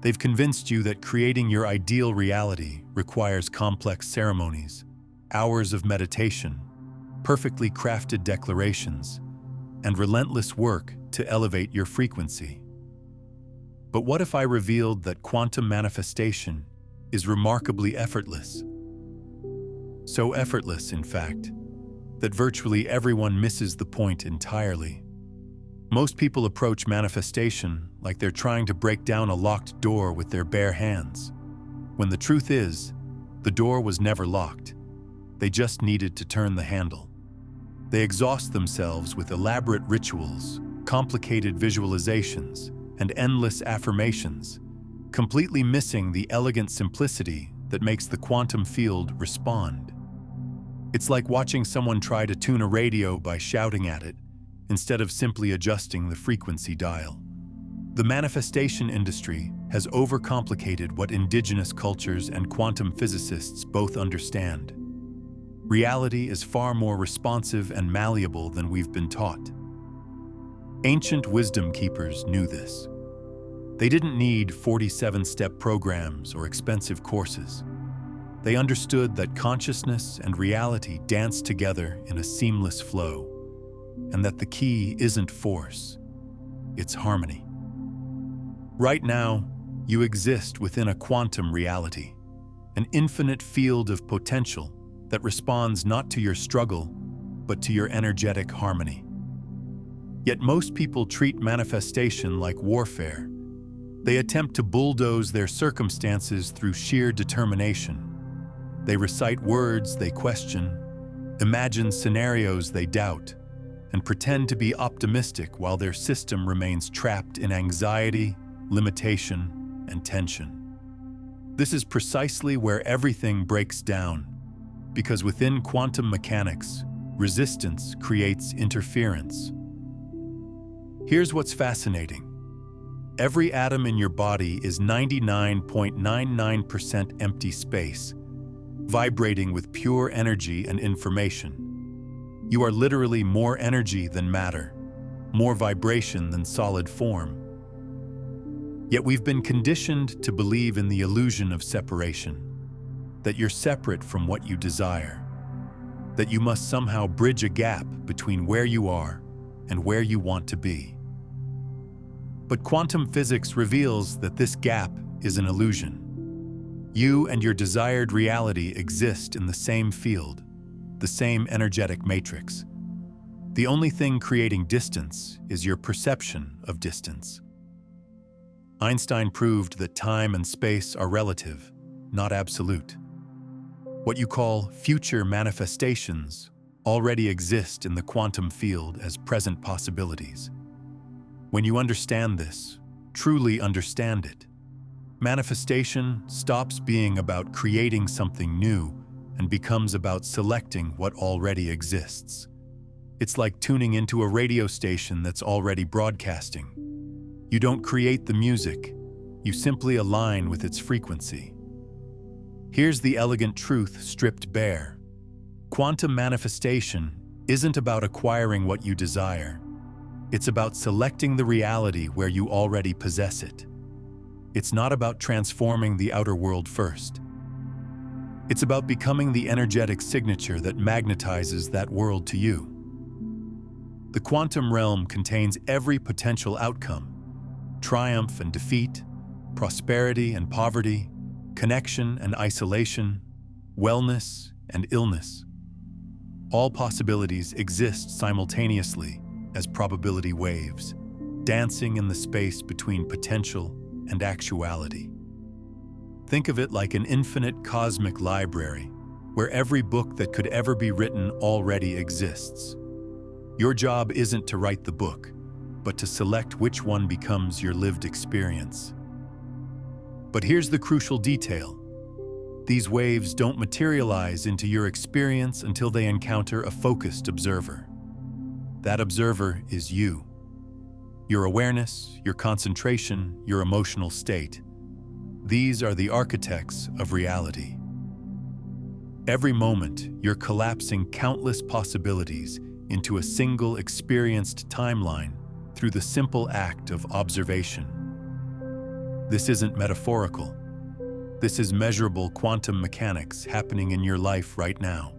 They've convinced you that creating your ideal reality requires complex ceremonies, hours of meditation, perfectly crafted declarations, and relentless work to elevate your frequency. But what if I revealed that quantum manifestation is remarkably effortless? So effortless, in fact, that virtually everyone misses the point entirely. Most people approach manifestation like they're trying to break down a locked door with their bare hands, when the truth is, the door was never locked. They just needed to turn the handle. They exhaust themselves with elaborate rituals, complicated visualizations, and endless affirmations, completely missing the elegant simplicity that makes the quantum field respond. It's like watching someone try to tune a radio by shouting at it, instead of simply adjusting the frequency dial. The manifestation industry has overcomplicated what indigenous cultures and quantum physicists both understand. Reality is far more responsive and malleable than we've been taught. Ancient wisdom keepers knew this. They didn't need 47-step programs or expensive courses. They understood that consciousness and reality dance together in a seamless flow, and that the key isn't force, it's harmony. Right now, you exist within a quantum reality, an infinite field of potential that responds not to your struggle, but to your energetic harmony. Yet most people treat manifestation like warfare. They attempt to bulldoze their circumstances through sheer determination. They recite words they question, imagine scenarios they doubt, and pretend to be optimistic while their system remains trapped in anxiety, limitation, and tension. This is precisely where everything breaks down, because within quantum mechanics, resistance creates interference. Here's what's fascinating. Every atom in your body is 99.99% empty space, vibrating with pure energy and information. You are literally more energy than matter, more vibration than solid form. Yet we've been conditioned to believe in the illusion of separation, that you're separate from what you desire, that you must somehow bridge a gap between where you are and where you want to be. But quantum physics reveals that this gap is an illusion. You and your desired reality exist in the same field, the same energetic matrix. The only thing creating distance is your perception of distance. Einstein proved that time and space are relative, not absolute. What you call future manifestations already exist in the quantum field as present possibilities. When you understand this, truly understand it, manifestation stops being about creating something new and becomes about selecting what already exists. It's like tuning into a radio station that's already broadcasting. You don't create the music, you simply align with its frequency. Here's the elegant truth stripped bare. Quantum manifestation isn't about acquiring what you desire. It's about selecting the reality where you already possess it. It's not about transforming the outer world first. It's about becoming the energetic signature that magnetizes that world to you. The quantum realm contains every potential outcome: triumph and defeat, prosperity and poverty, connection and isolation, wellness and illness. All possibilities exist simultaneously as probability waves, dancing in the space between potential and actuality. Think of it like an infinite cosmic library, where every book that could ever be written already exists. Your job isn't to write the book, but to select which one becomes your lived experience. But here's the crucial detail. These waves don't materialize into your experience until they encounter a focused observer. That observer is you. Your awareness, your concentration, your emotional state. These are the architects of reality. Every moment, you're collapsing countless possibilities into a single experienced timeline through the simple act of observation. This isn't metaphorical. This is measurable quantum mechanics happening in your life right now.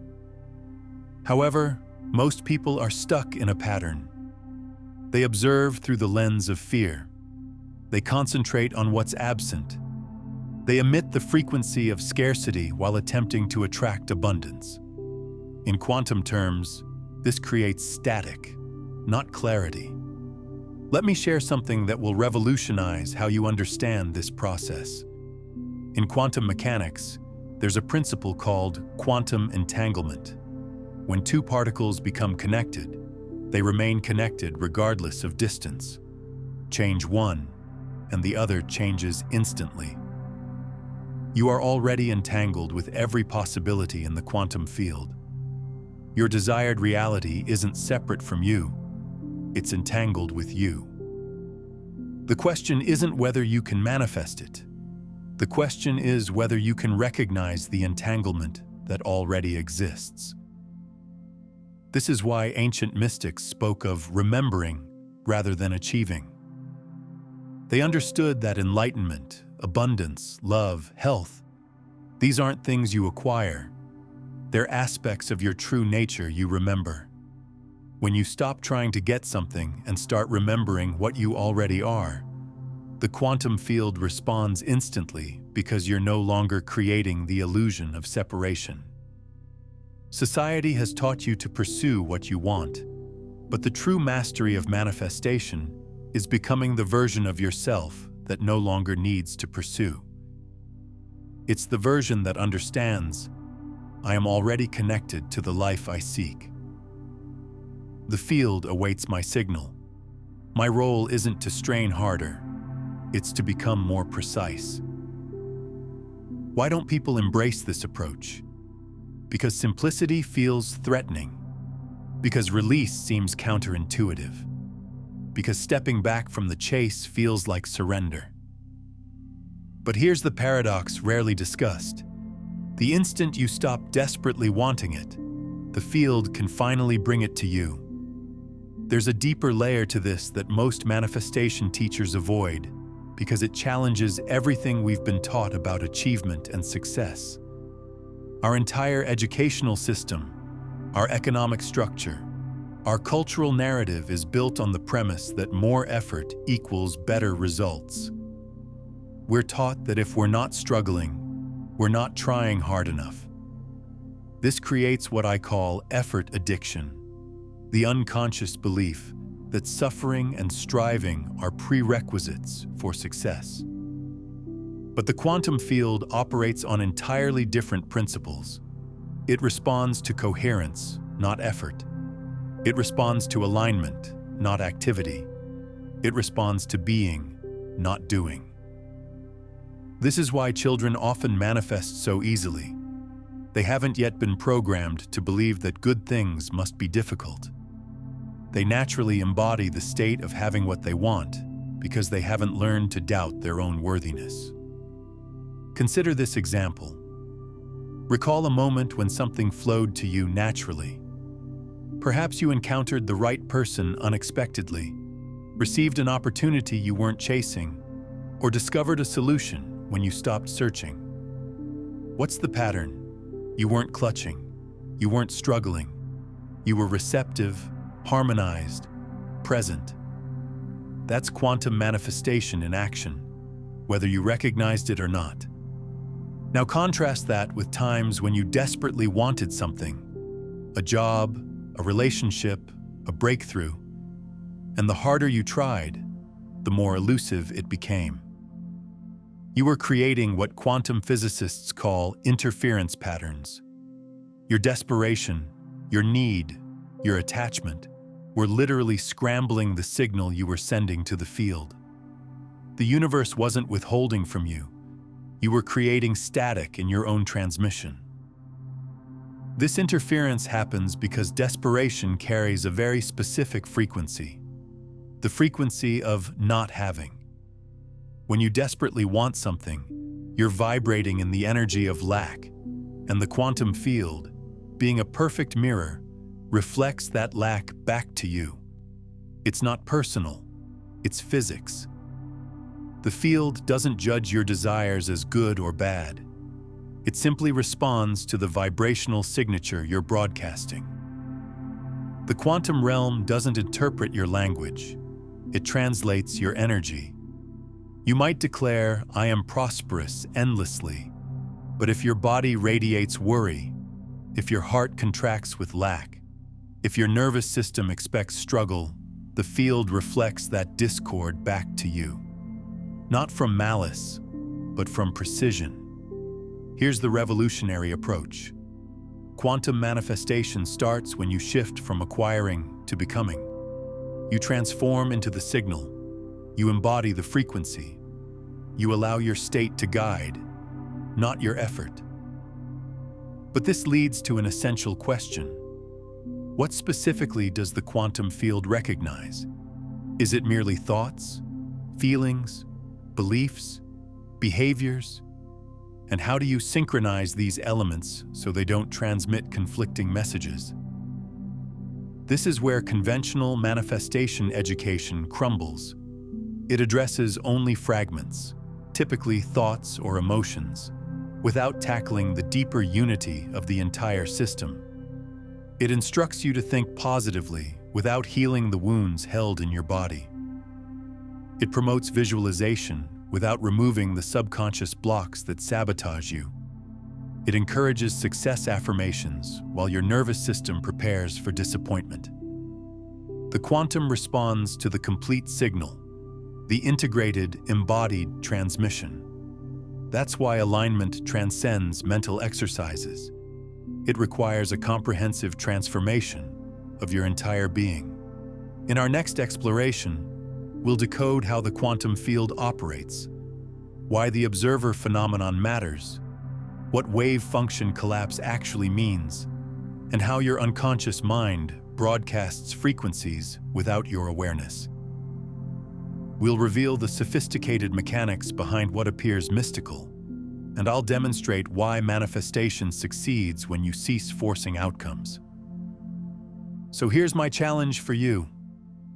However, most people are stuck in a pattern. They observe through the lens of fear. They concentrate on what's absent. They emit the frequency of scarcity while attempting to attract abundance. In quantum terms, this creates static, not clarity. Let me share something that will revolutionize how you understand this process. In quantum mechanics, there's a principle called quantum entanglement. When two particles become connected, they remain connected regardless of distance. Change one, and the other changes instantly. You are already entangled with every possibility in the quantum field. Your desired reality isn't separate from you. It's entangled with you. The question isn't whether you can manifest it. The question is whether you can recognize the entanglement that already exists. This is why ancient mystics spoke of remembering rather than achieving. They understood that enlightenment, abundance, love, health, these aren't things you acquire. They're aspects of your true nature you remember. When you stop trying to get something and start remembering what you already are, the quantum field responds instantly because you're no longer creating the illusion of separation. Society has taught you to pursue what you want, but the true mastery of manifestation is becoming the version of yourself that no longer needs to pursue. It's the version that understands, I am already connected to the life I seek. The field awaits my signal. My role isn't to strain harder, it's to become more precise. Why don't people embrace this approach? Because simplicity feels threatening. Because release seems counterintuitive. Because stepping back from the chase feels like surrender. But here's the paradox rarely discussed. The instant you stop desperately wanting it, the field can finally bring it to you. There's a deeper layer to this that most manifestation teachers avoid because it challenges everything we've been taught about achievement and success. Our entire educational system, our economic structure, our cultural narrative is built on the premise that more effort equals better results. We're taught that if we're not struggling, we're not trying hard enough. This creates what I call effort addiction, the unconscious belief that suffering and striving are prerequisites for success. But the quantum field operates on entirely different principles. It responds to coherence, not effort. It responds to alignment, not activity. It responds to being, not doing. This is why children often manifest so easily. They haven't yet been programmed to believe that good things must be difficult. They naturally embody the state of having what they want because they haven't learned to doubt their own worthiness. Consider this example. Recall a moment when something flowed to you naturally. Perhaps you encountered the right person unexpectedly, received an opportunity you weren't chasing, or discovered a solution when you stopped searching. What's the pattern? You weren't clutching. You weren't struggling. You were receptive, harmonized, present. That's quantum manifestation in action, whether you recognized it or not. Now contrast that with times when you desperately wanted something, a job, a relationship, a breakthrough, and the harder you tried, the more elusive it became. You were creating what quantum physicists call interference patterns. Your desperation, your need, your attachment were literally scrambling the signal you were sending to the field. The universe wasn't withholding from you. You were creating static in your own transmission. This interference happens because desperation carries a very specific frequency, the frequency of not having. When you desperately want something, you're vibrating in the energy of lack, and the quantum field, being a perfect mirror, reflects that lack back to you. It's not personal, it's physics. The field doesn't judge your desires as good or bad. It simply responds to the vibrational signature you're broadcasting. The quantum realm doesn't interpret your language. It translates your energy. You might declare, "I am prosperous," endlessly, but if your body radiates worry, if your heart contracts with lack, if your nervous system expects struggle, the field reflects that discord back to you. Not from malice, but from precision. Here's the revolutionary approach. Quantum manifestation starts when you shift from acquiring to becoming. You transform into the signal. You embody the frequency. You allow your state to guide, not your effort. But this leads to an essential question. What specifically does the quantum field recognize? Is it merely thoughts, feelings, beliefs, behaviors? And how do you synchronize these elements so they don't transmit conflicting messages? This is where conventional manifestation education crumbles. It addresses only fragments, typically thoughts or emotions, without tackling the deeper unity of the entire system. It instructs you to think positively without healing the wounds held in your body. It promotes visualization without removing the subconscious blocks that sabotage you. It encourages success affirmations while your nervous system prepares for disappointment. The quantum responds to the complete signal, the integrated, embodied transmission. That's why alignment transcends mental exercises. It requires a comprehensive transformation of your entire being. In our next exploration, we'll decode how the quantum field operates, why the observer phenomenon matters, what wave function collapse actually means, and how your unconscious mind broadcasts frequencies without your awareness. We'll reveal the sophisticated mechanics behind what appears mystical, and I'll demonstrate why manifestation succeeds when you cease forcing outcomes. So here's my challenge for you,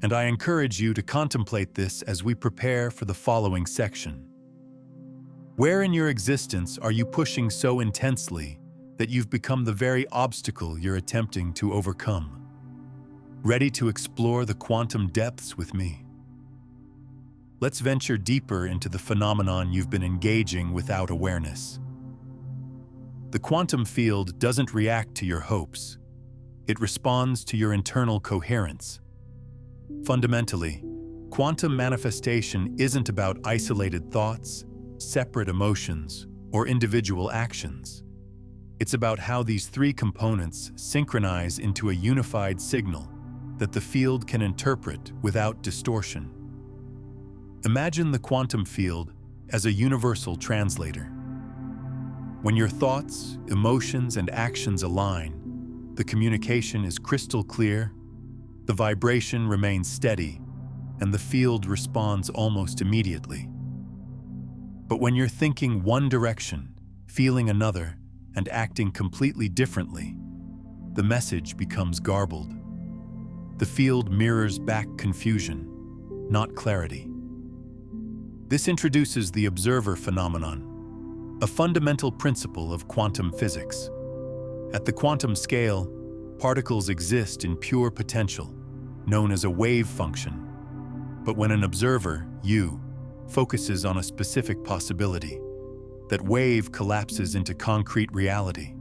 and I encourage you to contemplate this as we prepare for the following section. Where in your existence are you pushing so intensely that you've become the very obstacle you're attempting to overcome? Ready to explore the quantum depths with me? Let's venture deeper into the phenomenon you've been engaging without awareness. The quantum field doesn't react to your hopes. It responds to your internal coherence. Fundamentally, quantum manifestation isn't about isolated thoughts, separate emotions, or individual actions. It's about how these three components synchronize into a unified signal that the field can interpret without distortion. Imagine the quantum field as a universal translator. When your thoughts, emotions, and actions align, the communication is crystal clear, the vibration remains steady, and the field responds almost immediately. But when you're thinking one direction, feeling another, and acting completely differently, the message becomes garbled. The field mirrors back confusion, not clarity. This introduces the observer phenomenon, a fundamental principle of quantum physics. At the quantum scale, particles exist in pure potential, known as a wave function. But when an observer, you, focuses on a specific possibility, that wave collapses into concrete reality.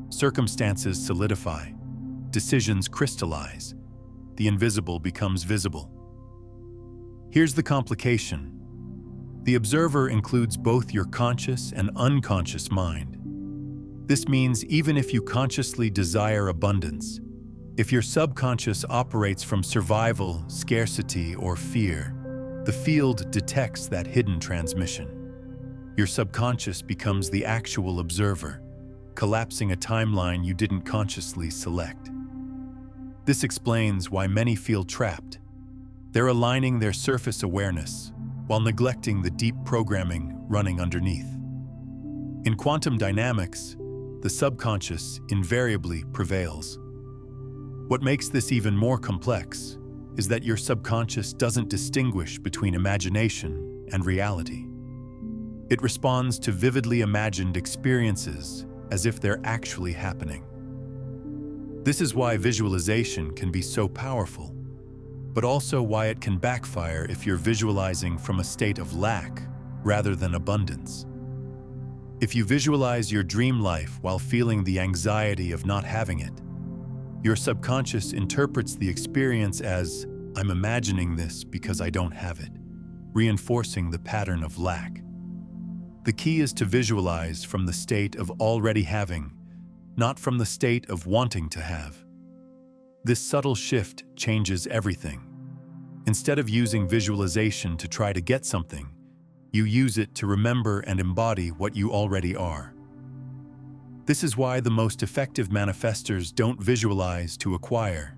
Circumstances solidify, decisions crystallize, the invisible becomes visible. Here's the complication. The observer includes both your conscious and unconscious mind. This means even if you consciously desire abundance, if your subconscious operates from survival, scarcity, or fear, the field detects that hidden transmission. Your subconscious becomes the actual observer, collapsing a timeline you didn't consciously select. This explains why many feel trapped. They're aligning their surface awareness while neglecting the deep programming running underneath. In quantum dynamics, the subconscious invariably prevails. What makes this even more complex is that your subconscious doesn't distinguish between imagination and reality. It responds to vividly imagined experiences as if they're actually happening. This is why visualization can be so powerful, but also why it can backfire if you're visualizing from a state of lack rather than abundance. If you visualize your dream life while feeling the anxiety of not having it, your subconscious interprets the experience as, "I'm imagining this because I don't have it," reinforcing the pattern of lack. The key is to visualize from the state of already having, not from the state of wanting to have. This subtle shift changes everything. Instead of using visualization to try to get something, you use it to remember and embody what you already are. This is why the most effective manifestors don't visualize to acquire.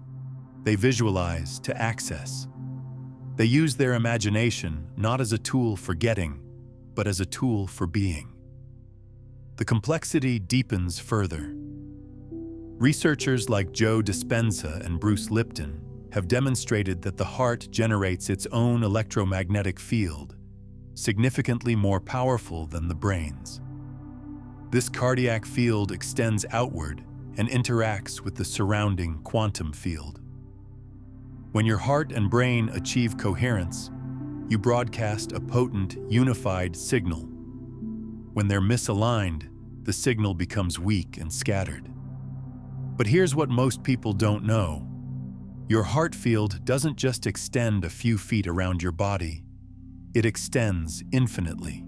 They visualize to access. They use their imagination not as a tool for getting, but as a tool for being. The complexity deepens further. Researchers like Joe Dispenza and Bruce Lipton have demonstrated that the heart generates its own electromagnetic field, significantly more powerful than the brain's. This cardiac field extends outward and interacts with the surrounding quantum field. When your heart and brain achieve coherence, you broadcast a potent, unified signal. When they're misaligned, the signal becomes weak and scattered. But here's what most people don't know. Your heart field doesn't just extend a few feet around your body. It extends infinitely.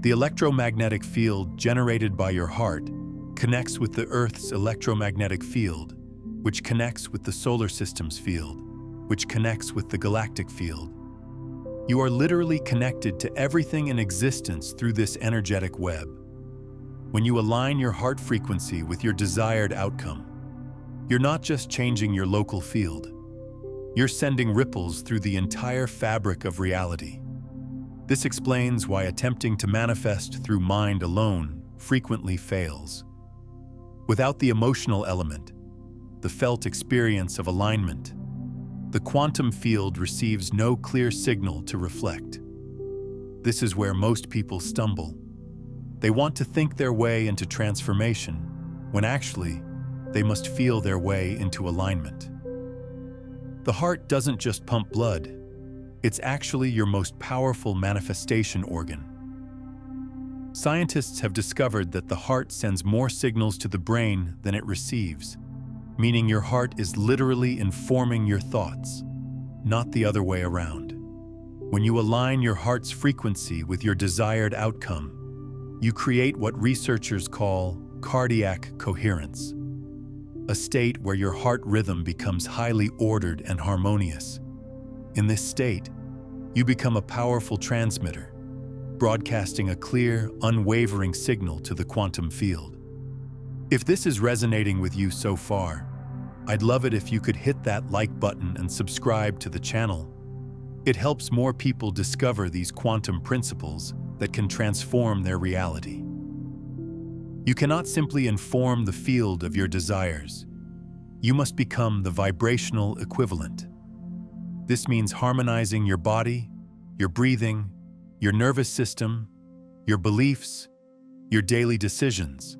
The electromagnetic field generated by your heart connects with the Earth's electromagnetic field, which connects with the solar system's field, which connects with the galactic field. You are literally connected to everything in existence through this energetic web. When you align your heart frequency with your desired outcome, you're not just changing your local field. You're sending ripples through the entire fabric of reality. This explains why attempting to manifest through mind alone frequently fails. Without the emotional element, the felt experience of alignment, the quantum field receives no clear signal to reflect. This is where most people stumble. They want to think their way into transformation, when actually, they must feel their way into alignment. The heart doesn't just pump blood. It's actually your most powerful manifestation organ. Scientists have discovered that the heart sends more signals to the brain than it receives, meaning your heart is literally informing your thoughts, not the other way around. When you align your heart's frequency with your desired outcome, you create what researchers call cardiac coherence, a state where your heart rhythm becomes highly ordered and harmonious. In this state, you become a powerful transmitter, broadcasting a clear, unwavering signal to the quantum field. If this is resonating with you so far, I'd love it if you could hit that like button and subscribe to the channel. It helps more people discover these quantum principles that can transform their reality. You cannot simply inform the field of your desires. You must become the vibrational equivalent. This means harmonizing your body, your breathing, your nervous system, your beliefs, your daily decisions.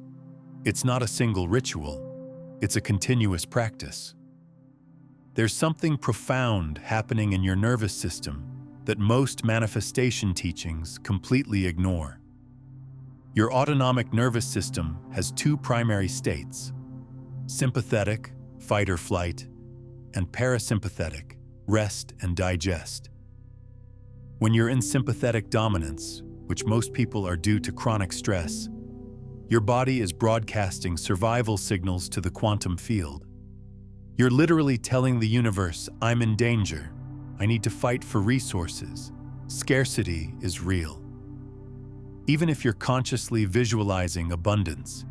It's not a single ritual. It's a continuous practice. There's something profound happening in your nervous system that most manifestation teachings completely ignore. Your autonomic nervous system has two primary states: sympathetic, fight or flight, and parasympathetic, rest and digest. When you're in sympathetic dominance, which most people are due to chronic stress, your body is broadcasting survival signals to the quantum field. You're literally telling the universe, "I'm in danger. I need to fight for resources. Scarcity is real." Even if you're consciously visualizing abundance,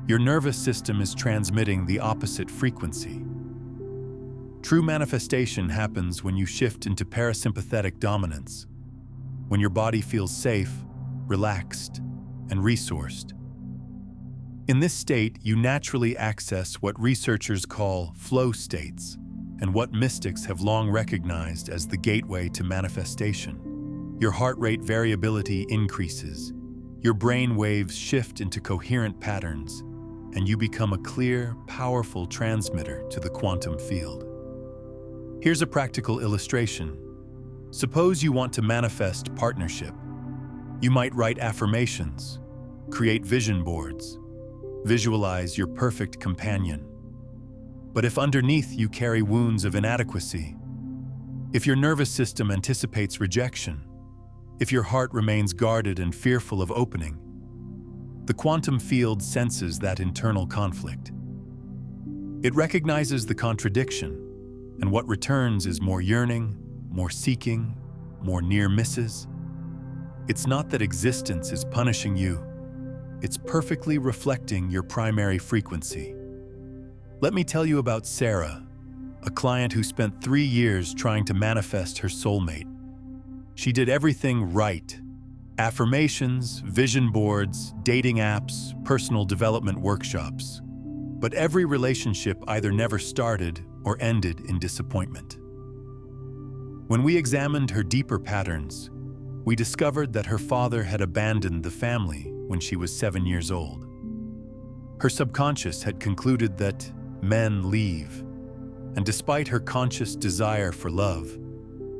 your nervous system is transmitting the opposite frequency. True manifestation happens when you shift into parasympathetic dominance, when your body feels safe, relaxed, and resourced. In this state, you naturally access what researchers call flow states, and what mystics have long recognized as the gateway to manifestation. Your heart rate variability increases, your brain waves shift into coherent patterns, and you become a clear, powerful transmitter to the quantum field. Here's a practical illustration. Suppose you want to manifest partnership. You might write affirmations, create vision boards, visualize your perfect companion. But if underneath you carry wounds of inadequacy, if your nervous system anticipates rejection, if your heart remains guarded and fearful of opening, the quantum field senses that internal conflict. It recognizes the contradiction, and what returns is more yearning, more seeking, more near misses. It's not that existence is punishing you. It's perfectly reflecting your primary frequency. Let me tell you about Sarah, a client who spent 3 years trying to manifest her soulmate. She did everything right: affirmations, vision boards, dating apps, personal development workshops. But every relationship either never started or ended in disappointment. When we examined her deeper patterns, we discovered that her father had abandoned the family when she was 7 years old. Her subconscious had concluded that men leave, and despite her conscious desire for love,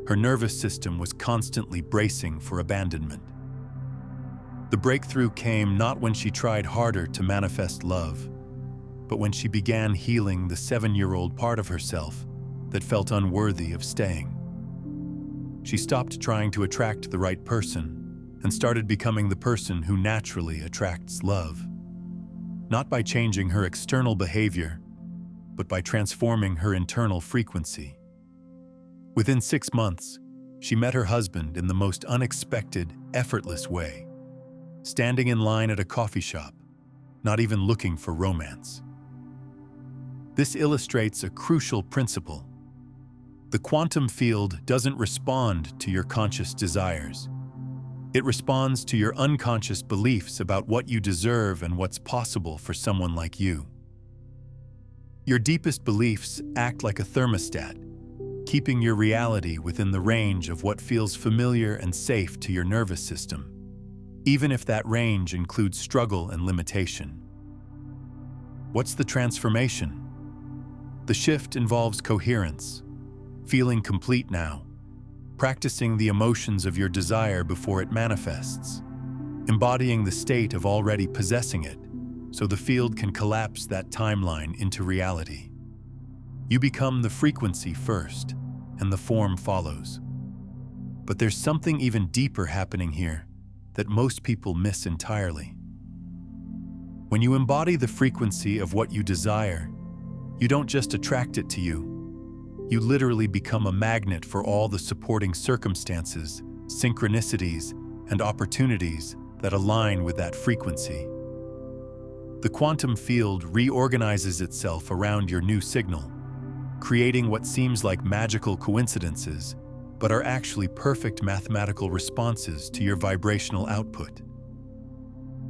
her nervous system was constantly bracing for abandonment. The breakthrough came not when she tried harder to manifest love, but when she began healing the 7-year-old part of herself that felt unworthy of staying. She stopped trying to attract the right person and started becoming the person who naturally attracts love. Not by changing her external behavior, but by transforming her internal frequency. Within 6 months, she met her husband in the most unexpected, effortless way, standing in line at a coffee shop, not even looking for romance. This illustrates a crucial principle. The quantum field doesn't respond to your conscious desires. It responds to your unconscious beliefs about what you deserve and what's possible for someone like you. Your deepest beliefs act like a thermostat, keeping your reality within the range of what feels familiar and safe to your nervous system, even if that range includes struggle and limitation. What's the transformation? The shift involves coherence, feeling complete now, practicing the emotions of your desire before it manifests, embodying the state of already possessing it, so the field can collapse that timeline into reality. You become the frequency first, and the form follows. But there's something even deeper happening here that most people miss entirely. When you embody the frequency of what you desire, you don't just attract it to you. You literally become a magnet for all the supporting circumstances, synchronicities, and opportunities that align with that frequency. The quantum field reorganizes itself around your new signal, creating what seems like magical coincidences, but are actually perfect mathematical responses to your vibrational output.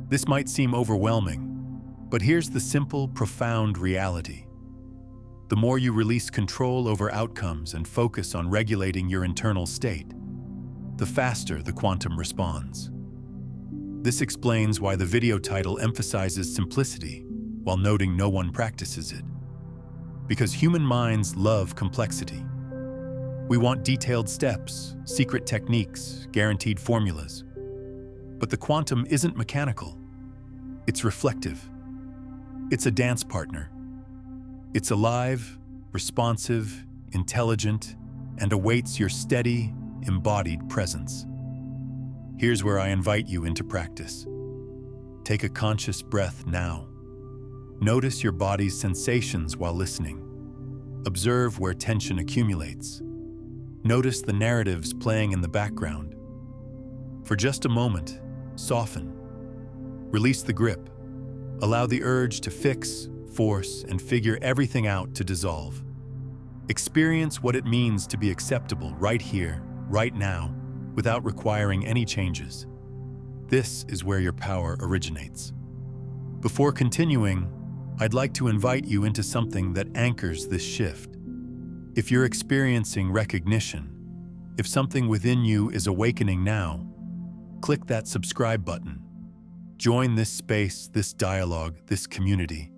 This might seem overwhelming, but here's the simple, profound reality. The more you release control over outcomes and focus on regulating your internal state, the faster the quantum responds. This explains why the video title emphasizes simplicity while noting no one practices it. Because human minds love complexity. We want detailed steps, secret techniques, guaranteed formulas. But the quantum isn't mechanical. It's reflective. It's a dance partner. It's alive, responsive, intelligent, and awaits your steady, embodied presence. Here's where I invite you into practice. Take a conscious breath now. Notice your body's sensations while listening. Observe where tension accumulates. Notice the narratives playing in the background. For just a moment, soften. Release the grip. Allow the urge to fix, force, and figure everything out to dissolve. Experience what it means to be acceptable right here, right now, without requiring any changes. This is where your power originates. Before continuing, I'd like to invite you into something that anchors this shift. If you're experiencing recognition, If something within you is awakening now, click that subscribe button. Join this space, this dialogue, this community.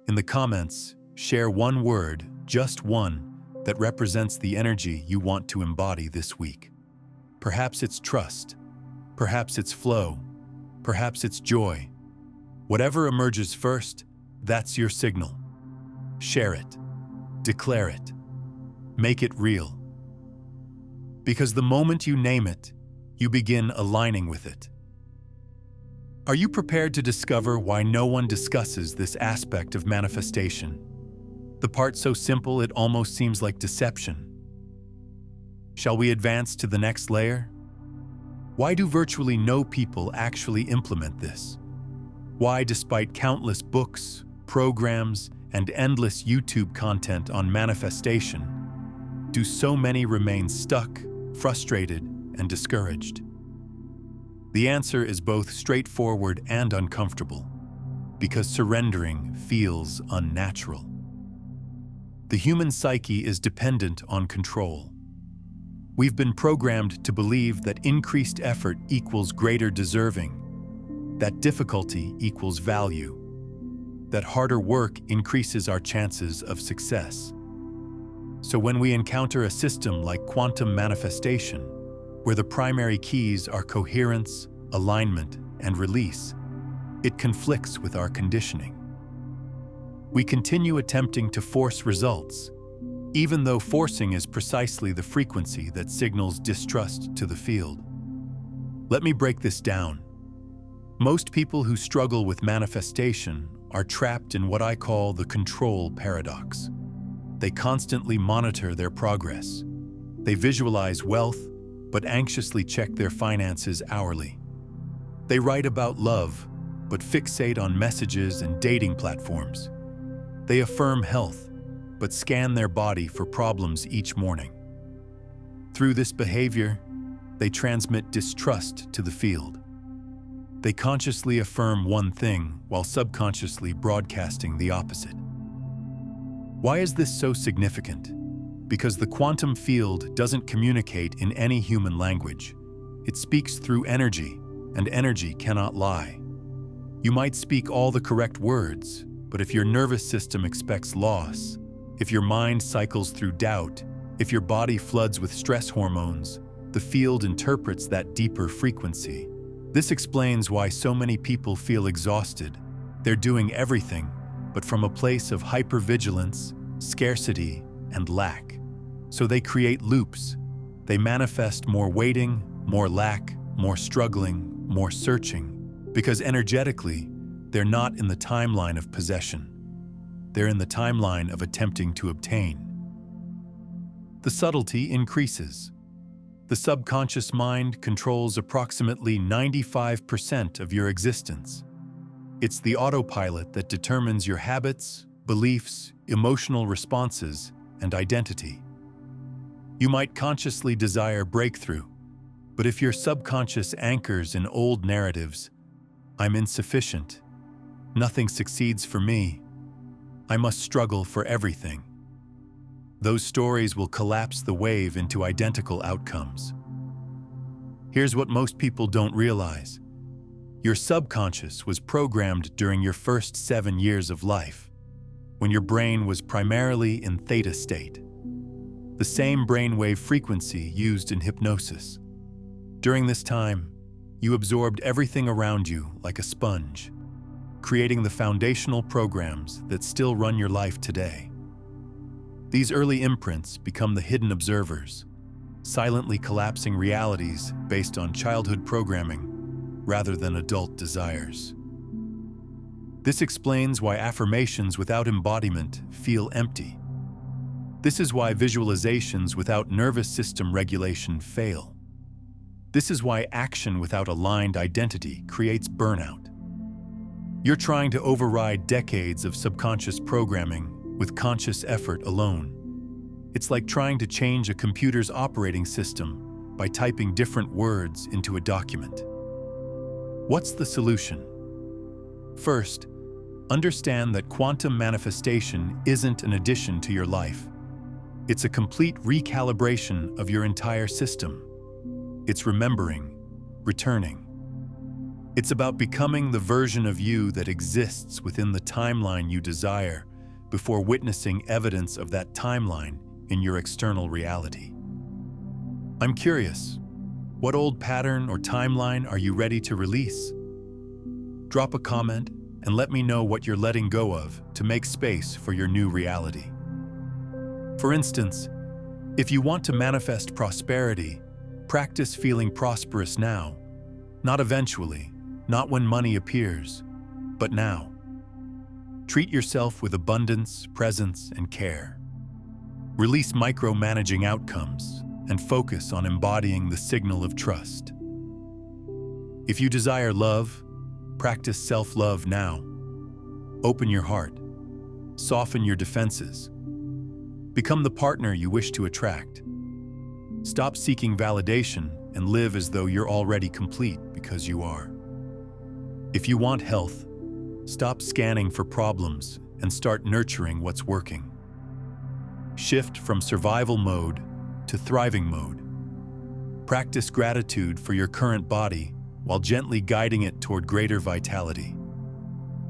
In the comments, share one word, just one, that represents the energy you want to embody this week. Perhaps it's trust, perhaps it's flow, perhaps it's joy. Whatever emerges first, that's your signal. Share it, declare it, make it real. Because the moment you name it, you begin aligning with it. Are you prepared to discover why no one discusses this aspect of manifestation? The part so simple it almost seems like deception. Shall we advance to the next layer? Why do virtually no people actually implement this? Why, despite countless books, programs, and endless YouTube content on manifestation, do so many remain stuck, frustrated, and discouraged? The answer is both straightforward and uncomfortable, because surrendering feels unnatural. The human psyche is dependent on control. We've been programmed to believe that increased effort equals greater deserving, that difficulty equals value, that harder work increases our chances of success. So when we encounter a system like quantum manifestation, where the primary keys are coherence, alignment, and release, it conflicts with our conditioning. We continue attempting to force results, even though forcing is precisely the frequency that signals distrust to the field. Let me break this down. Most people who struggle with manifestation are trapped in what I call the control paradox. They constantly monitor their progress. They visualize wealth, but anxiously check their finances hourly. They write about love, but fixate on messages and dating platforms. They affirm health, but scan their body for problems each morning. Through this behavior, they transmit distrust to the field. They consciously affirm one thing while subconsciously broadcasting the opposite. Why is this so significant? Because the quantum field doesn't communicate in any human language. It speaks through energy, and energy cannot lie. You might speak all the correct words, but if your nervous system expects loss, if your mind cycles through doubt, if your body floods with stress hormones, the field interprets that deeper frequency. This explains why so many people feel exhausted. They're doing everything, but from a place of hypervigilance, scarcity, and lack. So they create loops. They manifest more waiting, more lack, more struggling, more searching, because energetically, they're not in the timeline of possession. They're in the timeline of attempting to obtain. The subtlety increases. The subconscious mind controls approximately 95% of your existence. It's the autopilot that determines your habits, beliefs, emotional responses, and identity. You might consciously desire breakthrough, but if your subconscious anchors in old narratives, I'm insufficient, nothing succeeds for me, I must struggle for everything, those stories will collapse the wave into identical outcomes. Here's what most people don't realize. Your subconscious was programmed during your first 7 years of life, when your brain was primarily in theta state, the same brainwave frequency used in hypnosis. During this time, you absorbed everything around you like a sponge, creating the foundational programs that still run your life today. These early imprints become the hidden observers, silently collapsing realities based on childhood programming rather than adult desires. This explains why affirmations without embodiment feel empty. This is why visualizations without nervous system regulation fail. This is why action without aligned identity creates burnout. You're trying to override decades of subconscious programming with conscious effort alone. It's like trying to change a computer's operating system by typing different words into a document. What's the solution? First, understand that quantum manifestation isn't an addition to your life. It's a complete recalibration of your entire system. It's remembering, returning. It's about becoming the version of you that exists within the timeline you desire before witnessing evidence of that timeline in your external reality. I'm curious, what old pattern or timeline are you ready to release? Drop a comment and let me know what you're letting go of to make space for your new reality. For instance, if you want to manifest prosperity, practice feeling prosperous now, not eventually, not when money appears, but now. Treat yourself with abundance, presence, and care. Release micromanaging outcomes and focus on embodying the signal of trust. If you desire love, practice self-love now. Open your heart. Soften your defenses. Become the partner you wish to attract. Stop seeking validation and live as though you're already complete because you are. If you want health, stop scanning for problems and start nurturing what's working. Shift from survival mode to thriving mode. Practice gratitude for your current body while gently guiding it toward greater vitality.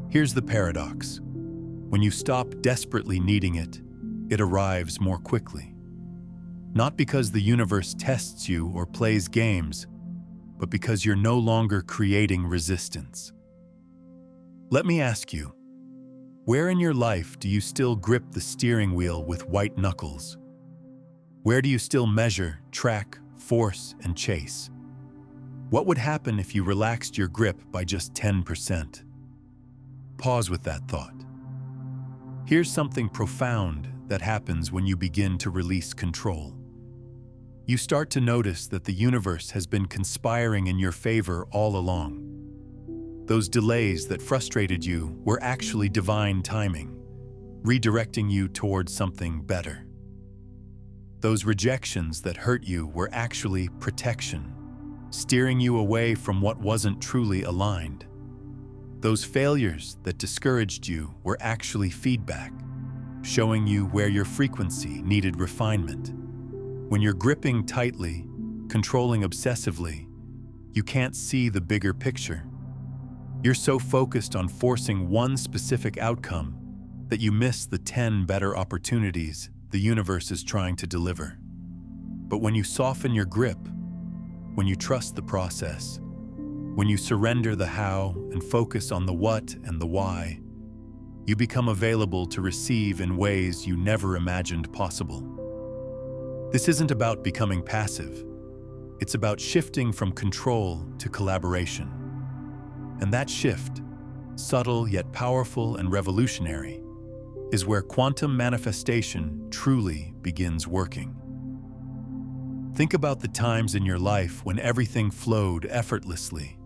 Here's the paradox. When you stop desperately needing it, it arrives more quickly. Not because the universe tests you or plays games, but because you're no longer creating resistance. Let me ask you, where in your life do you still grip the steering wheel with white knuckles? Where do you still measure, track, force, and chase? What would happen if you relaxed your grip by just 10%? Pause with that thought. Here's something profound that happens when you begin to release control. You start to notice that the universe has been conspiring in your favor all along. Those delays that frustrated you were actually divine timing, redirecting you towards something better. Those rejections that hurt you were actually protection, steering you away from what wasn't truly aligned. Those failures that discouraged you were actually feedback, showing you where your frequency needed refinement. When you're gripping tightly, controlling obsessively, you can't see the bigger picture. You're so focused on forcing one specific outcome that you miss the 10 better opportunities the universe is trying to deliver. But when you soften your grip, when you trust the process, when you surrender the how and focus on the what and the why, you become available to receive in ways you never imagined possible. This isn't about becoming passive. It's about shifting from control to collaboration. And that shift, subtle yet powerful and revolutionary, is where quantum manifestation truly begins working. Think about the times in your life when everything flowed effortlessly.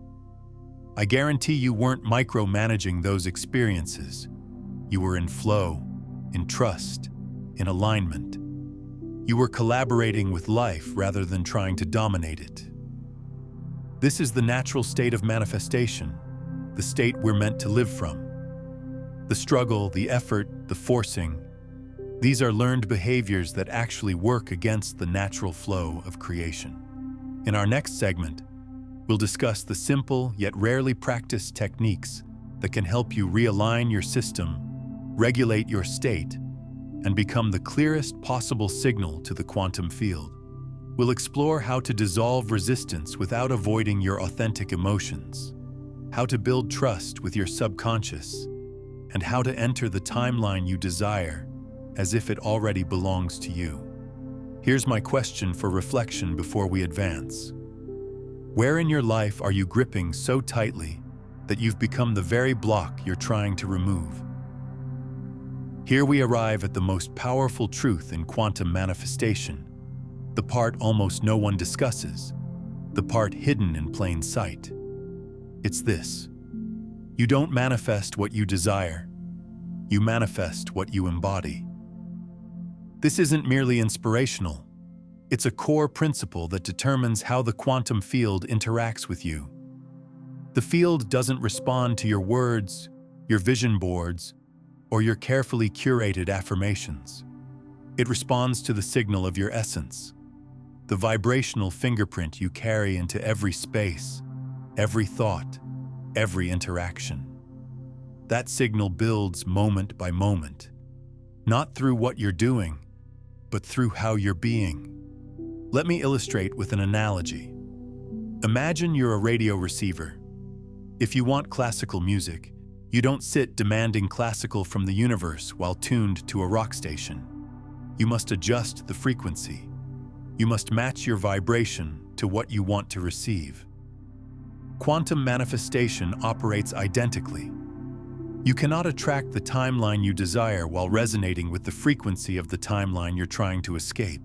I guarantee you weren't micromanaging those experiences. You were in flow, in trust, in alignment. You were collaborating with life rather than trying to dominate it. This is the natural state of manifestation, the state we're meant to live from. The struggle, the effort, the forcing, these are learned behaviors that actually work against the natural flow of creation. In our next segment, we'll discuss the simple yet rarely practiced techniques that can help you realign your system, regulate your state, and become the clearest possible signal to the quantum field. We'll explore how to dissolve resistance without avoiding your authentic emotions, how to build trust with your subconscious, and how to enter the timeline you desire as if it already belongs to you. Here's my question for reflection before we advance. Where in your life are you gripping so tightly that you've become the very block you're trying to remove? Here we arrive at the most powerful truth in quantum manifestation, the part almost no one discusses, the part hidden in plain sight. It's this: you don't manifest what you desire, you manifest what you embody. This isn't merely inspirational, it's a core principle that determines how the quantum field interacts with you. The field doesn't respond to your words, your vision boards, or your carefully curated affirmations. It responds to the signal of your essence, the vibrational fingerprint you carry into every space, every thought, every interaction. That signal builds moment by moment, not through what you're doing, but through how you're being. Let me illustrate with an analogy. Imagine you're a radio receiver. If you want classical music, you don't sit demanding classical from the universe while tuned to a rock station. You must adjust the frequency. You must match your vibration to what you want to receive. Quantum manifestation operates identically. You cannot attract the timeline you desire while resonating with the frequency of the timeline you're trying to escape.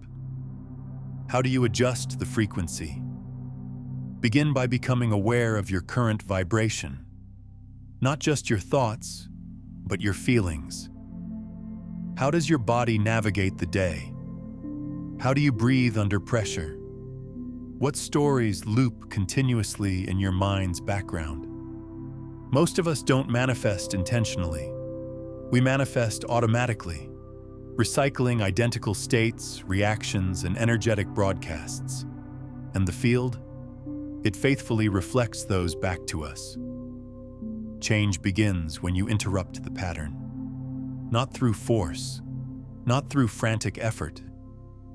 How do you adjust the frequency? Begin by becoming aware of your current vibration. Not just your thoughts, but your feelings. How does your body navigate the day? How do you breathe under pressure? What stories loop continuously in your mind's background? Most of us don't manifest intentionally. We manifest automatically, recycling identical states, reactions, and energetic broadcasts. And the field? It faithfully reflects those back to us. Change begins when you interrupt the pattern. Not through force, not through frantic effort,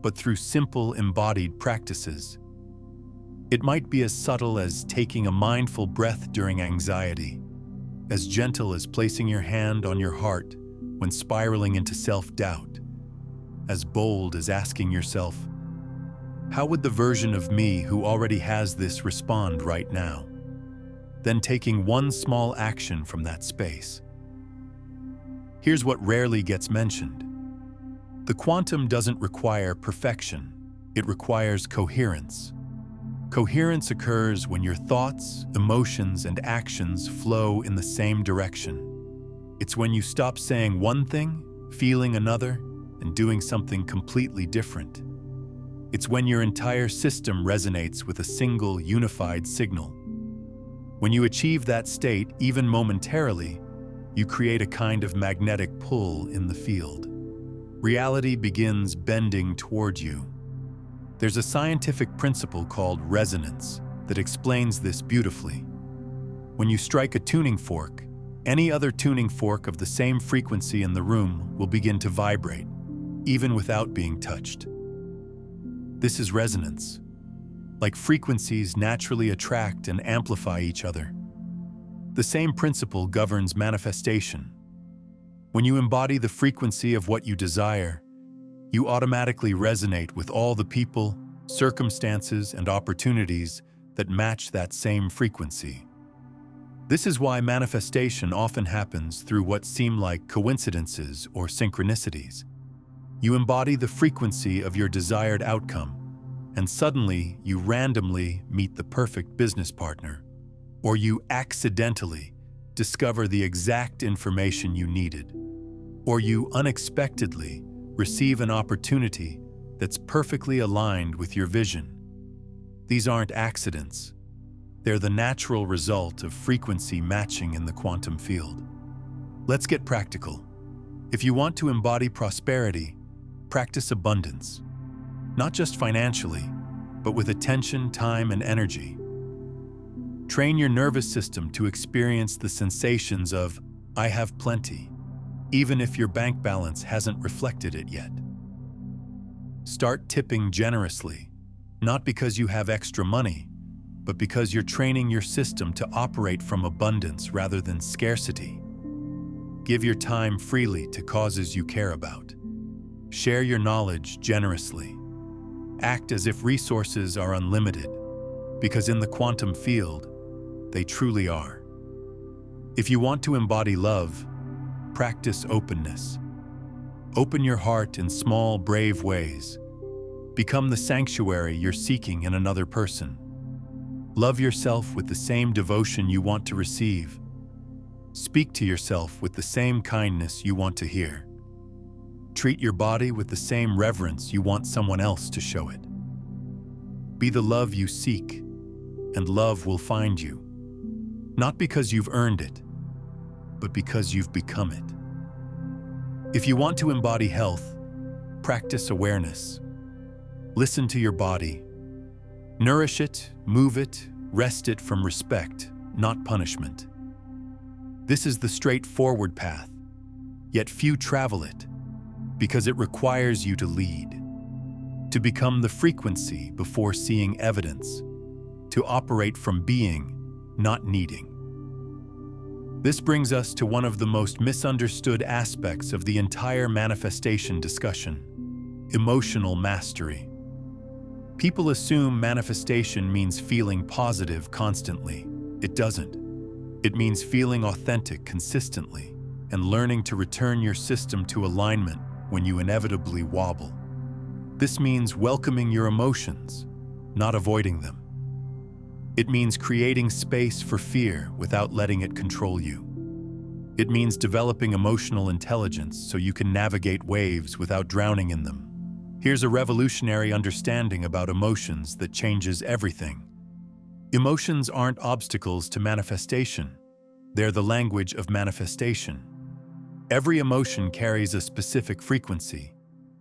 but through simple embodied practices. It might be as subtle as taking a mindful breath during anxiety, as gentle as placing your hand on your heart when spiraling into self-doubt, as bold as asking yourself, how would the version of me who already has this respond right now? Then taking one small action from that space. Here's what rarely gets mentioned. The quantum doesn't require perfection, it requires coherence. Coherence occurs when your thoughts, emotions, and actions flow in the same direction. It's when you stop saying one thing, feeling another, and doing something completely different. It's when your entire system resonates with a single, unified signal. When you achieve that state, even momentarily, you create a kind of magnetic pull in the field. Reality begins bending toward you. There's a scientific principle called resonance that explains this beautifully. When you strike a tuning fork, any other tuning fork of the same frequency in the room will begin to vibrate, even without being touched. This is resonance. Like frequencies naturally attract and amplify each other. The same principle governs manifestation. When you embody the frequency of what you desire, you automatically resonate with all the people, circumstances, and opportunities that match that same frequency. This is why manifestation often happens through what seem like coincidences or synchronicities. You embody the frequency of your desired outcome, and suddenly you randomly meet the perfect business partner, or you accidentally discover the exact information you needed, or you unexpectedly receive an opportunity that's perfectly aligned with your vision. These aren't accidents. They're the natural result of frequency matching in the quantum field. Let's get practical. If you want to embody prosperity, practice abundance. Not just financially, but with attention, time, and energy. Train your nervous system to experience the sensations of, I have plenty, even if your bank balance hasn't reflected it yet. Start tipping generously, not because you have extra money, but because you're training your system to operate from abundance rather than scarcity. Give your time freely to causes you care about. Share your knowledge generously. Act as if resources are unlimited, because in the quantum field, they truly are. If you want to embody love, practice openness. Open your heart in small, brave ways. Become the sanctuary you're seeking in another person. Love yourself with the same devotion you want to receive. Speak to yourself with the same kindness you want to hear. Treat your body with the same reverence you want someone else to show it. Be the love you seek, and love will find you. Not because you've earned it, but because you've become it. If you want to embody health, practice awareness. Listen to your body. Nourish it, move it, rest it from respect, not punishment. This is the straightforward path, yet few travel it, because it requires you to lead, to become the frequency before seeing evidence, to operate from being, not needing. This brings us to one of the most misunderstood aspects of the entire manifestation discussion: emotional mastery. People assume manifestation means feeling positive constantly. It doesn't. It means feeling authentic consistently and learning to return your system to alignment when you inevitably wobble. This means welcoming your emotions, not avoiding them. It means creating space for fear without letting it control you. It means developing emotional intelligence so you can navigate waves without drowning in them. Here's a revolutionary understanding about emotions that changes everything. Emotions aren't obstacles to manifestation. They're the language of manifestation. Every emotion carries a specific frequency,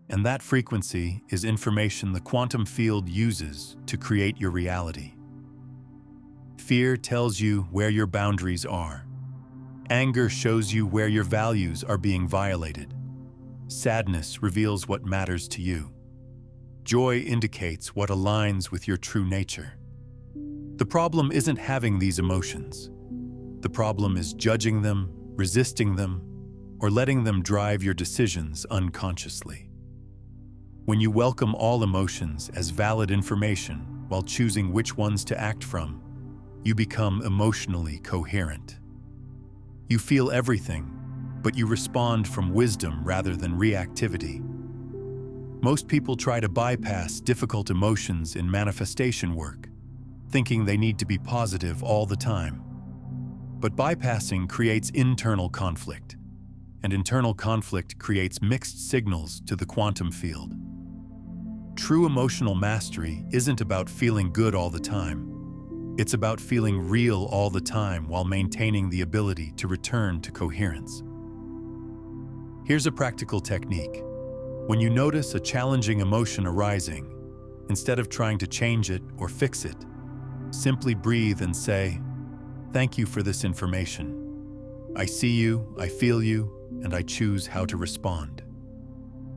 and that frequency is information the quantum field uses to create your reality. Fear tells you where your boundaries are. Anger shows you where your values are being violated. Sadness reveals what matters to you. Joy indicates what aligns with your true nature. The problem isn't having these emotions. The problem is judging them, resisting them, or letting them drive your decisions unconsciously. When you welcome all emotions as valid information while choosing which ones to act from, you become emotionally coherent. You feel everything, but you respond from wisdom rather than reactivity. Most people try to bypass difficult emotions in manifestation work, thinking they need to be positive all the time. But bypassing creates internal conflict, and internal conflict creates mixed signals to the quantum field. True emotional mastery isn't about feeling good all the time. It's about feeling real all the time while maintaining the ability to return to coherence. Here's a practical technique. When you notice a challenging emotion arising, instead of trying to change it or fix it, simply breathe and say, "Thank you for this information. I see you, I feel you, and I choose how to respond."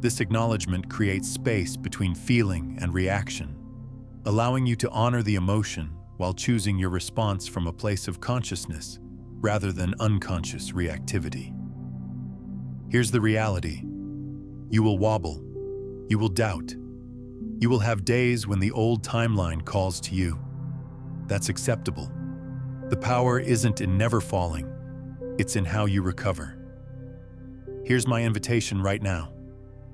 This acknowledgement creates space between feeling and reaction, allowing you to honor the emotion while choosing your response from a place of consciousness rather than unconscious reactivity. Here's the reality. You will wobble. You will doubt. You will have days when the old timeline calls to you. That's acceptable. The power isn't in never falling. It's in how you recover. Here's my invitation right now.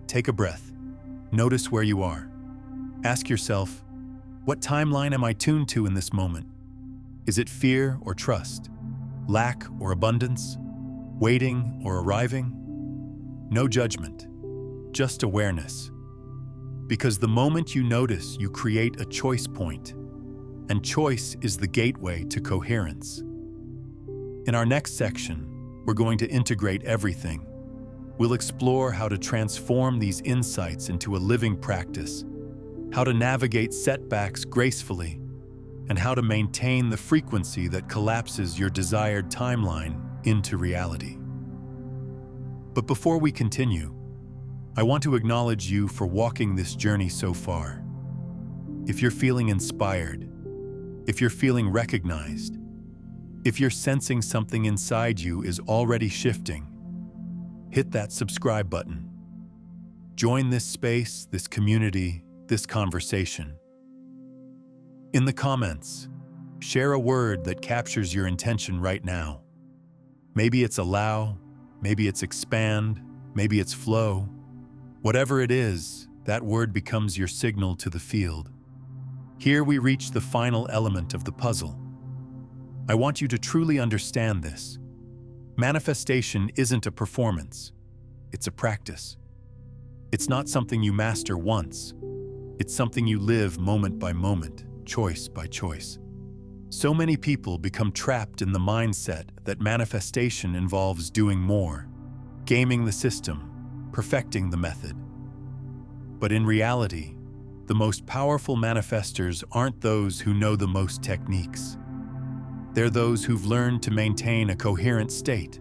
Take a breath. Notice where you are. Ask yourself, what timeline am I tuned to in this moment? Is it fear or trust? Lack or abundance? Waiting or arriving? No judgment, just awareness. Because the moment you notice, you create a choice point, and choice is the gateway to coherence. In our next section, we're going to integrate everything. We'll explore how to transform these insights into a living practice, how to navigate setbacks gracefully, and how to maintain the frequency that collapses your desired timeline into reality. But before we continue, I want to acknowledge you for walking this journey so far. If you're feeling inspired, if you're feeling recognized, if you're sensing something inside you is already shifting, hit that subscribe button. Join this space, this community, this conversation. In the comments, share a word that captures your intention right now. Maybe it's allow, maybe it's expand, maybe it's flow. Whatever it is, that word becomes your signal to the field. Here we reach the final element of the puzzle. I want you to truly understand this. Manifestation isn't a performance, it's a practice. It's not something you master once. It's something you live moment by moment, choice by choice. So many people become trapped in the mindset that manifestation involves doing more, gaming the system, perfecting the method. But in reality, the most powerful manifestors aren't those who know the most techniques. They're those who've learned to maintain a coherent state,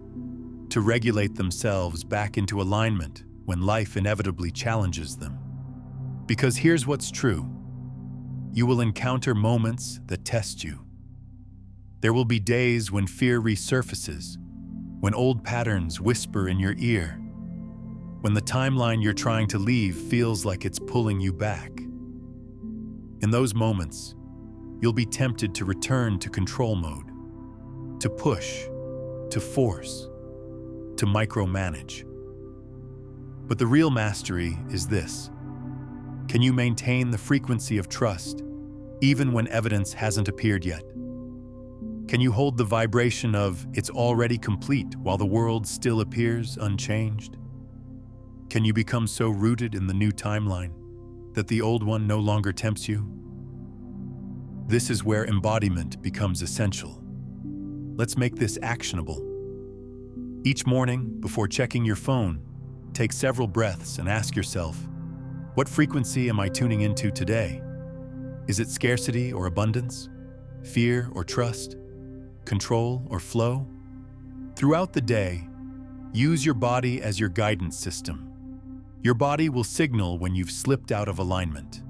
to regulate themselves back into alignment when life inevitably challenges them. Because here's what's true. You will encounter moments that test you. There will be days when fear resurfaces, when old patterns whisper in your ear, when the timeline you're trying to leave feels like it's pulling you back. In those moments, you'll be tempted to return to control mode, to push, to force, to micromanage. But the real mastery is this. Can you maintain the frequency of trust, even when evidence hasn't appeared yet? Can you hold the vibration of "it's already complete" while the world still appears unchanged? Can you become so rooted in the new timeline that the old one no longer tempts you? This is where embodiment becomes essential. Let's make this actionable. Each morning, before checking your phone, take several breaths and ask yourself, what frequency am I tuning into today? Is it scarcity or abundance? Fear or trust? Control or flow? Throughout the day, use your body as your guidance system. Your body will signal when you've slipped out of alignment.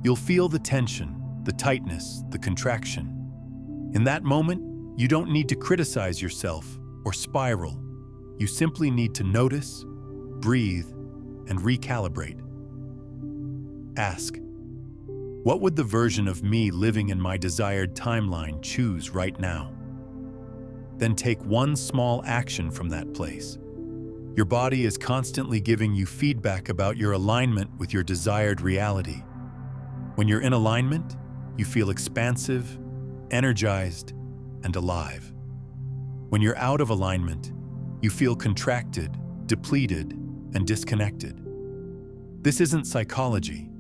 You'll feel the tension, the tightness, the contraction. In that moment, you don't need to criticize yourself or spiral. You simply need to notice, breathe, and recalibrate. Ask, what would the version of me living in my desired timeline choose right now? Then take one small action from that place. Your body is constantly giving you feedback about your alignment with your desired reality. When you're in alignment, you feel expansive, energized, and alive. When you're out of alignment, you feel contracted, depleted, and disconnected. This isn't psychology.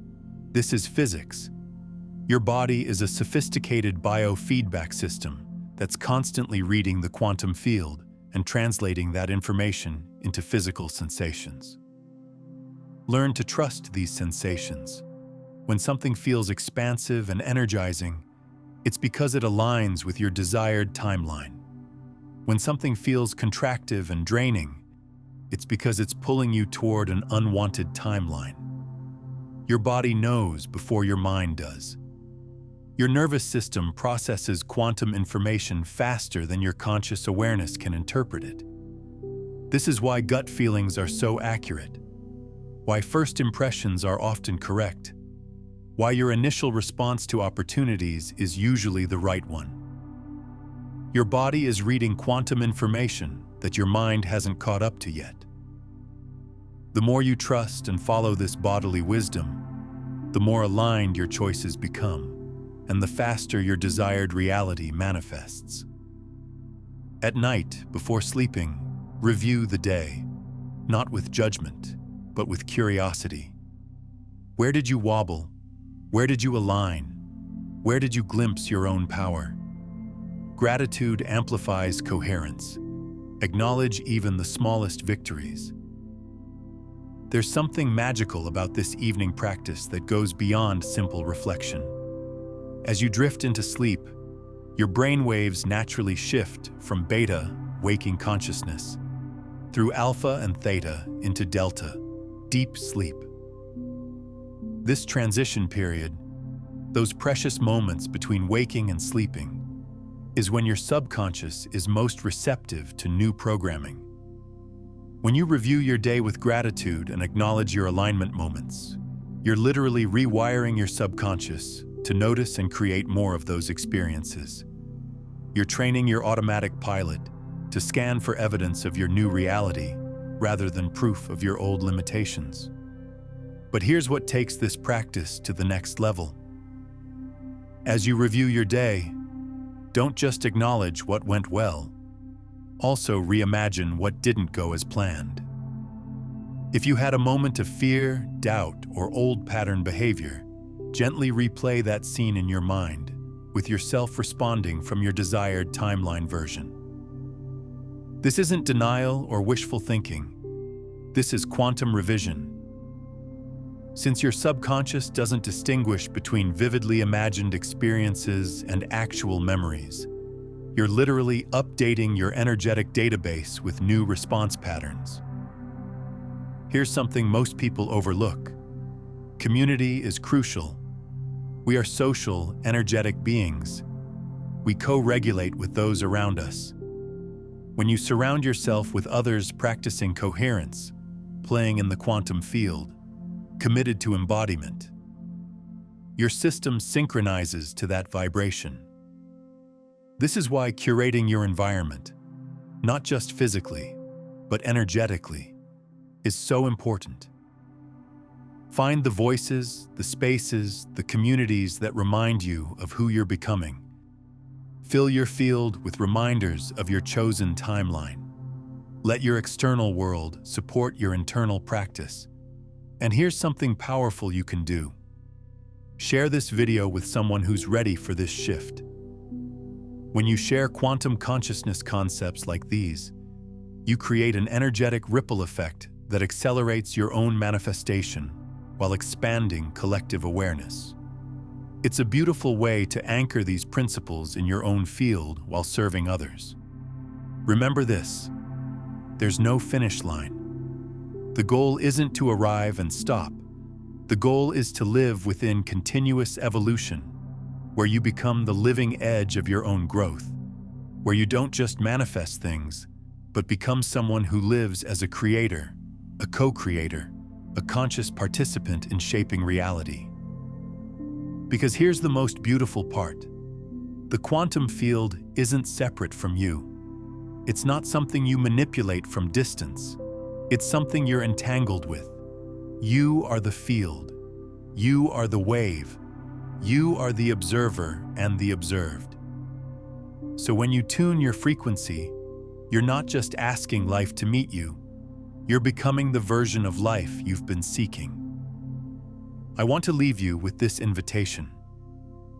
This is physics. Your body is a sophisticated biofeedback system that's constantly reading the quantum field and translating that information into physical sensations. Learn to trust these sensations. When something feels expansive and energizing, it's because it aligns with your desired timeline. When something feels contractive and draining, it's because it's pulling you toward an unwanted timeline. Your body knows before your mind does. Your nervous system processes quantum information faster than your conscious awareness can interpret it. This is why gut feelings are so accurate, why first impressions are often correct, why your initial response to opportunities is usually the right one. Your body is reading quantum information that your mind hasn't caught up to yet. The more you trust and follow this bodily wisdom, the more aligned your choices become, and the faster your desired reality manifests. At night, before sleeping, review the day, not with judgment, but with curiosity. Where did you wobble? Where did you align? Where did you glimpse your own power? Gratitude amplifies coherence. Acknowledge even the smallest victories. There's something magical about this evening practice that goes beyond simple reflection. As you drift into sleep, your brain waves naturally shift from beta, waking consciousness, through alpha and theta into delta, deep sleep. This transition period, those precious moments between waking and sleeping, is when your subconscious is most receptive to new programming. When you review your day with gratitude and acknowledge your alignment moments, you're literally rewiring your subconscious to notice and create more of those experiences. You're training your automatic pilot to scan for evidence of your new reality rather than proof of your old limitations. But here's what takes this practice to the next level. As you review your day, don't just acknowledge what went well. Also reimagine what didn't go as planned. If you had a moment of fear, doubt, or old pattern behavior, gently replay that scene in your mind, with yourself responding from your desired timeline version. This isn't denial or wishful thinking. This is quantum revision. Since your subconscious doesn't distinguish between vividly imagined experiences and actual memories, you're literally updating your energetic database with new response patterns. Here's something most people overlook. Community is crucial. We are social, energetic beings. We co-regulate with those around us. When you surround yourself with others practicing coherence, playing in the quantum field, committed to embodiment, your system synchronizes to that vibration. This is why curating your environment, not just physically, but energetically, is so important. Find the voices, the spaces, the communities that remind you of who you're becoming. Fill your field with reminders of your chosen timeline. Let your external world support your internal practice. And here's something powerful you can do. Share this video with someone who's ready for this shift. When you share quantum consciousness concepts like these, you create an energetic ripple effect that accelerates your own manifestation while expanding collective awareness. It's a beautiful way to anchor these principles in your own field while serving others. Remember this: there's no finish line. The goal isn't to arrive and stop. The goal is to live within continuous evolution, where you become the living edge of your own growth, where you don't just manifest things, but become someone who lives as a creator, a co-creator, a conscious participant in shaping reality. Because here's the most beautiful part. The quantum field isn't separate from you. It's not something you manipulate from distance. It's something you're entangled with. You are the field. You are the wave. You are the observer and the observed. So when you tune your frequency, you're not just asking life to meet you. You're becoming the version of life you've been seeking. I want to leave you with this invitation.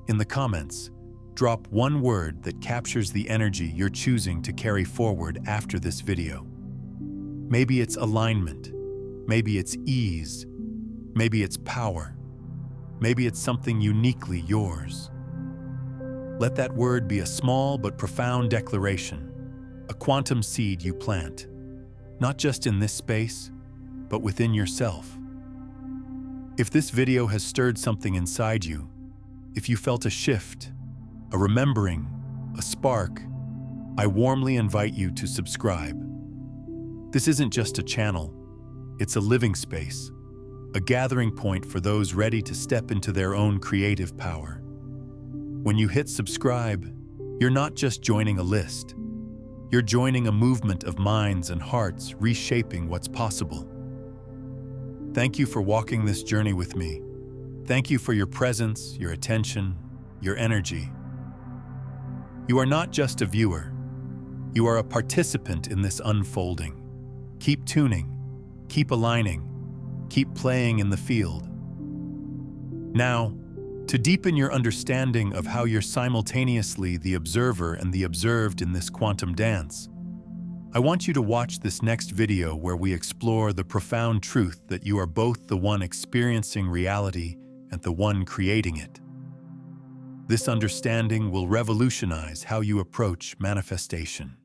In the comments, drop one word that captures the energy you're choosing to carry forward after this video. Maybe it's alignment, maybe it's ease, maybe it's power, maybe it's something uniquely yours. Let that word be a small but profound declaration, a quantum seed you plant, not just in this space, but within yourself. If this video has stirred something inside you, if you felt a shift, a remembering, a spark, I warmly invite you to subscribe. This isn't just a channel, it's a living space, a gathering point for those ready to step into their own creative power. When you hit subscribe, you're not just joining a list, you're joining a movement of minds and hearts reshaping what's possible. Thank you for walking this journey with me. Thank you for your presence, your attention, your energy. You are not just a viewer, you are a participant in this unfolding. Keep tuning, keep aligning, keep playing in the field. Now, to deepen your understanding of how you're simultaneously the observer and the observed in this quantum dance, I want you to watch this next video where we explore the profound truth that you are both the one experiencing reality and the one creating it. This understanding will revolutionize how you approach manifestation.